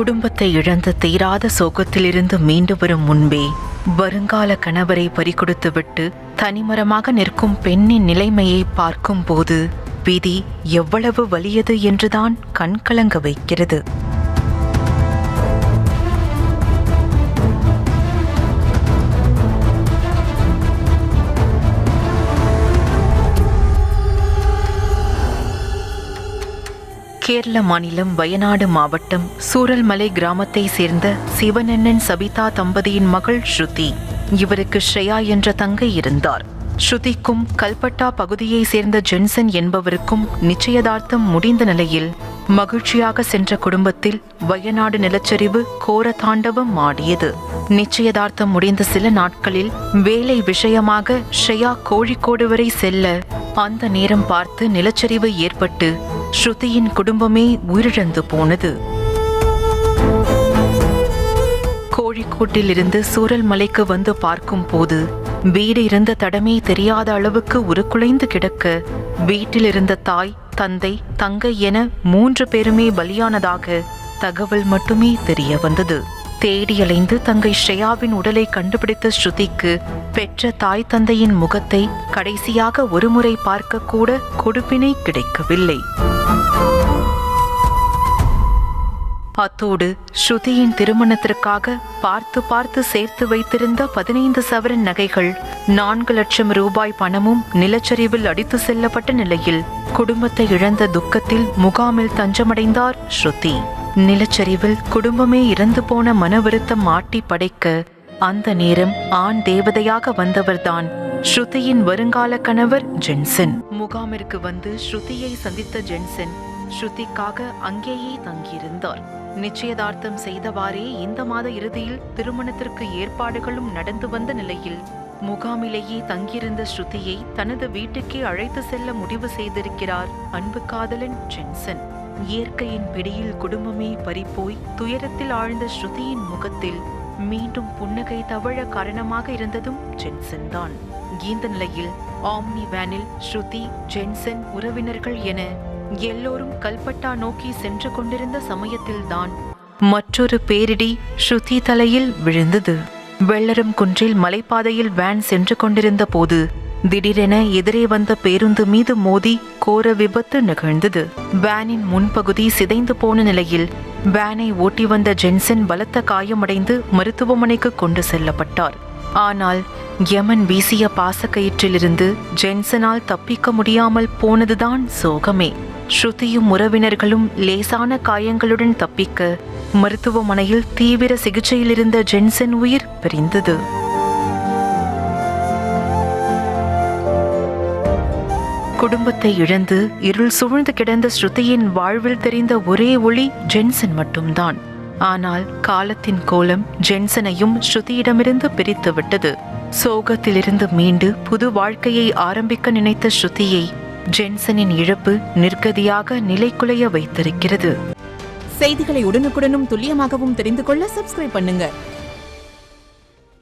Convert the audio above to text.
குடும்பத்தை இழந்து தீராத சோகத்திலிருந்து மீண்டு வரும் முன்பே வருங்கால கணவரை பறிகொடுத்துவிட்டு தனிமரமாக நிற்கும் பெண்ணின் நிலைமையை பார்க்கும்போது விதி எவ்வளவு வலியது என்றுதான் கண்கலங்க வைக்கிறது. கேரள மாநிலம் வயநாடு மாவட்டம் சூரல்மலை கிராமத்தை சேர்ந்த சிவனண்ணன் சபிதா தம்பதியின் மகள் ஸ்ருதி. இவருக்கு ஸ்ரேயா என்ற தங்கை இருந்தார். ஸ்ருதிக்கும் கல்பட்டா பகுதியை சேர்ந்த ஜென்சன் என்பவருக்கும் நிச்சயதார்த்தம் முடிந்த நிலையில் மகிழ்ச்சியாக சென்ற குடும்பத்தில் வயநாடு நிலச்சரிவு கோர தாண்டவம் ஆடியது. நிச்சயதார்த்தம் முடிந்த சில நாட்களில் வேலை விஷயமாக ஸ்ரேயா கோழிக்கோடு வரை செல்ல அந்த நேரம் பார்த்து நிலச்சரிவு ஏற்பட்டு ஸ்ருதியின் குடும்பமே உயிரிழந்து போனது. கோழிக்கோட்டில் இருந்து சூரல்மலைக்கு வந்து பார்க்கும் போது வீடு இருந்த தடமே தெரியாத அளவுக்கு உருக்குலைந்து கிடக்க வீட்டில் இருந்த தாய், தந்தை, தங்கை என 3 பேருமே பலியானதாக தகவல் மட்டுமே தெரிய வந்தது. தேடி அலைந்து தங்கை ஸ்ரேயாவின் உடலை கண்டுபிடித்த ஸ்ருதிக்கு பெற்ற தாய் தந்தையின் முகத்தை கடைசியாக ஒருமுறை பார்க்க கூட கொடுப்பினை கிடைக்கவில்லை. அத்தோடு ஸ்ருதியின் திருமணத்திற்காக பார்த்து சேர்த்து வைத்திருந்த 15 சவரன் நகைகள், 4 லட்சம் ரூபாய் பணமும் நிலச்சரிவில் அடித்து செல்லப்பட்ட நிலையில் குடும்பத்தை இழந்த துக்கத்தில் முகாமில் தஞ்சமடைந்தார் ஸ்ருதி. நிலச்சரிவில் குடும்பமே இறந்து போன மன வருத்தம் ஆட்டி படைக்க அந்த நேரம் ஆண் தேவதையாக வந்தவர்தான் ஸ்ருதியின் வருங்கால கணவர் ஜென்சன். முகாமிற்கு வந்து ஸ்ருதியை சந்தித்த ஜென்சன் ஸ்ருதிக்காக அங்கேயே தங்கியிருந்தார். நிச்சயதார்த்தம் செய்தவாறே இந்த மாத இறுதியில் திருமணத்திற்கு ஏற்பாடுகளும் நடந்து வந்த நிலையில் முகாமிலேயே தங்கியிருந்த ஸ்ருதியை தனது வீட்டுக்கே அழைத்து செல்ல முடிவு செய்திருக்கிறார் அன்பு காதலன் ஜென்சன். இயற்கையின் பிடியில் குடும்பமே பறிப்போய் துயரத்தில் ஆழ்ந்த ஸ்ருதியின் முகத்தில் மீண்டும் புன்னகை தவழ காரணமாக இருந்ததும் ஜென்சன் தான். இந்த நிலையில் ஆம்னி வேனில் ஸ்ருதி, ஜென்சன், உறவினர்கள் என எல்லோரும் கல்பட்டா நோக்கி சென்று கொண்டிருந்த சமயத்தில்தான் மற்றொரு பேரிடி ஸ்ருதி தலையில் விழுந்தது. வெள்ளரம் குன்றில் மலைப்பாதையில் வேன் சென்று கொண்டிருந்த போது திடீரென எதிரே வந்த பேருந்து மீது மோதி கோர விபத்து நிகழ்ந்தது. வேனின் முன்பகுதி சிதைந்து போன நிலையில் வேனை ஓட்டி வந்த ஜென்சன் பலத்த காயமடைந்து மருத்துவமனைக்கு கொண்டு செல்லப்பட்டார். ஆனால் யமன் வீசிய பாசக்கயிற்றிலிருந்து ஜென்சனால் தப்பிக்க முடியாமல் போனதுதான் சோகமே. ஸ்ருதியும் உறவினர்களும் லேசான காயங்களுடன் தப்பிக்க மருத்துவமனையில் தீவிர சிகிச்சையில் இருந்த ஜென்சன் உயிர் பிரிந்தது. குடும்பத்தை இழந்து இருள் சூழ்ந்து கிடந்த ஸ்ருதியின் வாழ்வில் தெரிந்த ஒரே ஒளி ஜென்சன் மட்டும்தான். ஆனால் காலத்தின் கோலம் ஜென்சனையும் ஸ்ருதியிடமிருந்து பிரித்து விட்டது. சோகத்திலிருந்து மீண்டு புது வாழ்க்கையை ஆரம்பிக்க நினைத்த ஸ்ருதியை ஜென்சனின் இழப்பு நிர்கதியாக நிலைகுலைய வைத்திருக்கிறது. செய்திகளை உடனுக்குடனும் துல்லியமாகவும் தெரிந்து கொள்ள சப்ஸ்கிரைப் பண்ணுங்க.